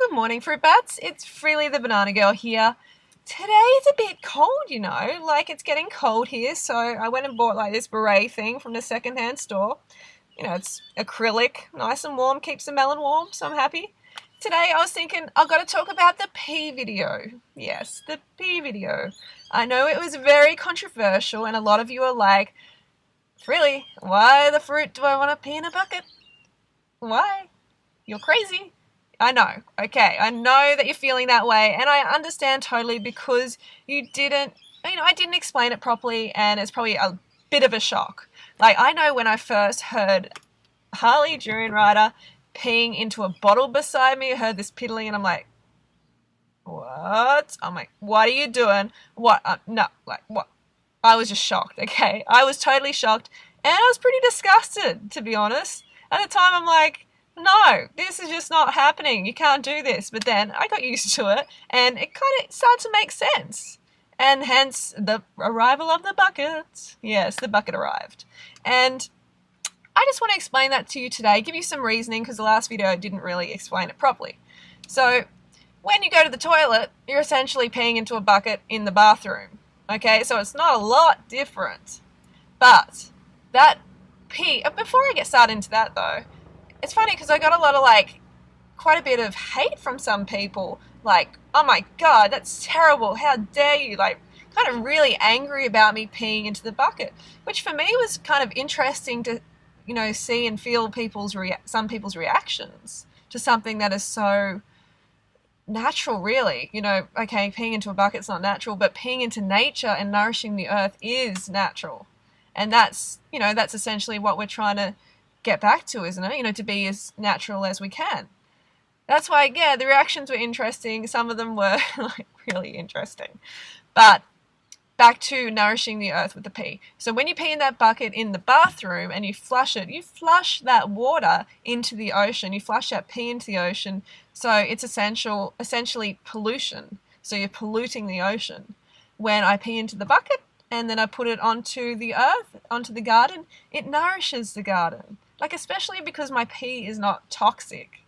Good morning, Fruit Bats. It's Freely the Banana Girl here. Today's a bit cold, like it's getting cold here, so I went and bought like this beret thing from the secondhand store. It's acrylic, nice and warm, keeps the melon warm, so I'm happy. Today I was thinking I've got to talk about the pea video. Yes, the pea video. I know it was very controversial and a lot of you are like, Freely, why the fruit do I want to pee in a bucket? Why? You're crazy. I know. Okay, I know that you're feeling that way, and I understand totally because I didn't explain it properly, and it's probably a bit of a shock. Like, I know when I first heard Harley June Rider peeing into a bottle beside me, I heard this piddling, and I'm like, what? I'm like, what are you doing? What? No, like, what? I was just shocked, okay? I was totally shocked, and I was pretty disgusted, to be honest. At the time, I'm like, no, this is just not happening. You can't do this. But then I got used to it and it kind of started to make sense. And hence the arrival of the bucket. Yes, the bucket arrived. And I just want to explain that to you today, give you some reasoning because the last video didn't really explain it properly. So when you go to the toilet, you're essentially peeing into a bucket in the bathroom. Okay, so it's not a lot different. But that pee, before I get started into that though, it's funny because I got a lot of quite a bit of hate from some people. Like, oh my God, that's terrible. How dare you? Like, kind of really angry about me peeing into the bucket, which for me was kind of interesting to, see and feel some people's reactions to something that is so natural, really. Okay, peeing into a bucket's not natural, but peeing into nature and nourishing the earth is natural. And that's essentially what we're trying to get back to, isn't it? To be as natural as we can. That's why, yeah, the reactions were interesting. Some of them were really interesting. But back to nourishing the earth with the pee. So when you pee in that bucket in the bathroom and you flush it, you flush that water into the ocean. You flush that pee into the ocean. So it's essentially pollution. So you're polluting the ocean. When I pee into the bucket and then I put it onto the earth, onto the garden, it nourishes the garden. Especially because my pee is not toxic.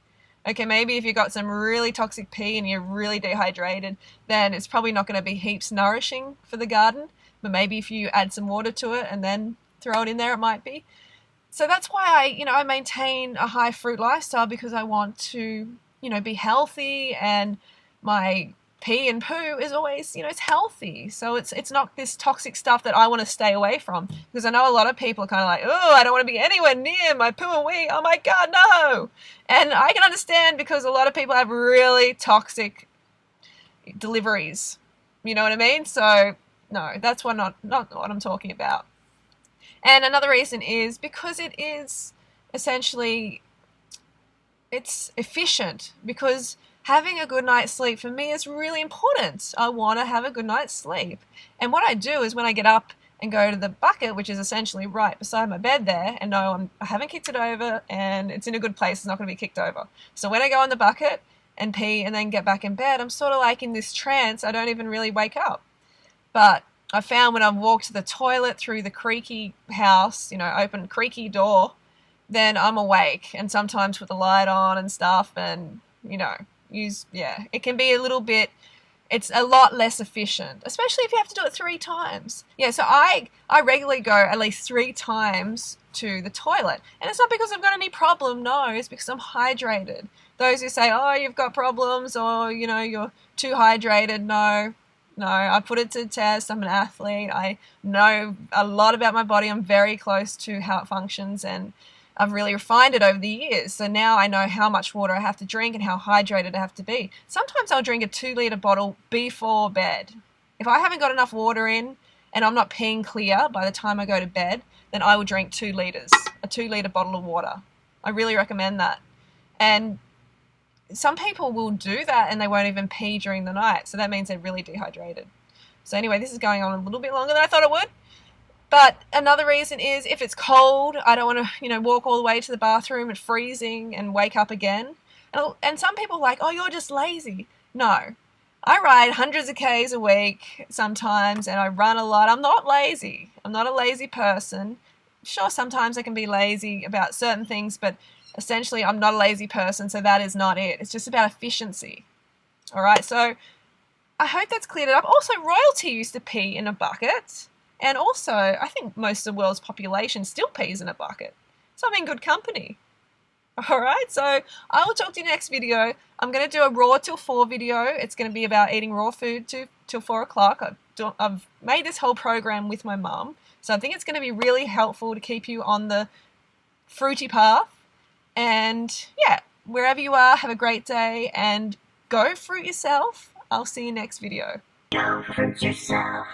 Okay, maybe if you've got some really toxic pee and you're really dehydrated, then it's probably not going to be heaps nourishing for the garden. But maybe if you add some water to it and then throw it in there, it might be. So that's why I maintain a high fruit lifestyle, because I want to, be healthy, and my pee and poo is always, it's healthy. So it's not this toxic stuff that I want to stay away from, because I know a lot of people are kind of like, oh, I don't want to be anywhere near my poo and wee. Oh my God, no. And I can understand, because a lot of people have really toxic deliveries. You know what I mean? So no, that's not what I'm talking about. And another reason is because it is essentially, it's efficient, because having a good night's sleep for me is really important. I want to have a good night's sleep. And what I do is when I get up and go to the bucket, which is essentially right beside my bed there, and no, I haven't kicked it over and it's in a good place, it's not going to be kicked over. So when I go in the bucket and pee and then get back in bed, I'm sort of like in this trance. I don't even really wake up. But I found when I've walked to the toilet through the creaky house, open creaky door, then I'm awake, and sometimes with the light on and stuff, and it can be a little bit, it's a lot less efficient, especially if you have to do it 3 times. Yeah, so I regularly go at least 3 times to the toilet. And it's not because I've got any problem, no, it's because I'm hydrated. Those who say, oh, you've got problems, or, you're too hydrated, no, I put it to the test. I'm an athlete. I know a lot about my body. I'm very close to how it functions, and I've really refined it over the years. So now I know how much water I have to drink and how hydrated I have to be. Sometimes I'll drink a 2-liter bottle before bed. If I haven't got enough water in and I'm not peeing clear by the time I go to bed, then I will drink 2 liters, a 2-liter bottle of water. I really recommend that. And some people will do that and they won't even pee during the night. So that means they're really dehydrated. So anyway, this is going on a little bit longer than I thought it would. But another reason is if it's cold, I don't want to, walk all the way to the bathroom and freezing and wake up again. And some people are like, oh, you're just lazy. No, I ride hundreds of Ks a week sometimes, and I run a lot. I'm not lazy. I'm not a lazy person. Sure, sometimes I can be lazy about certain things, but essentially I'm not a lazy person, so that is not it. It's just about efficiency. All right, so I hope that's cleared it up. Also, royalty used to pee in a bucket. And also, I think most of the world's population still pees in a bucket. So I'm in good company. All right, so I will talk to you next video. I'm going to do a raw till 4 video. It's going to be about eating raw food till 4 o'clock. I've made this whole program with my mum. So I think it's going to be really helpful to keep you on the fruity path. And yeah, wherever you are, have a great day and go fruit yourself. I'll see you next video. Go fruit yourself.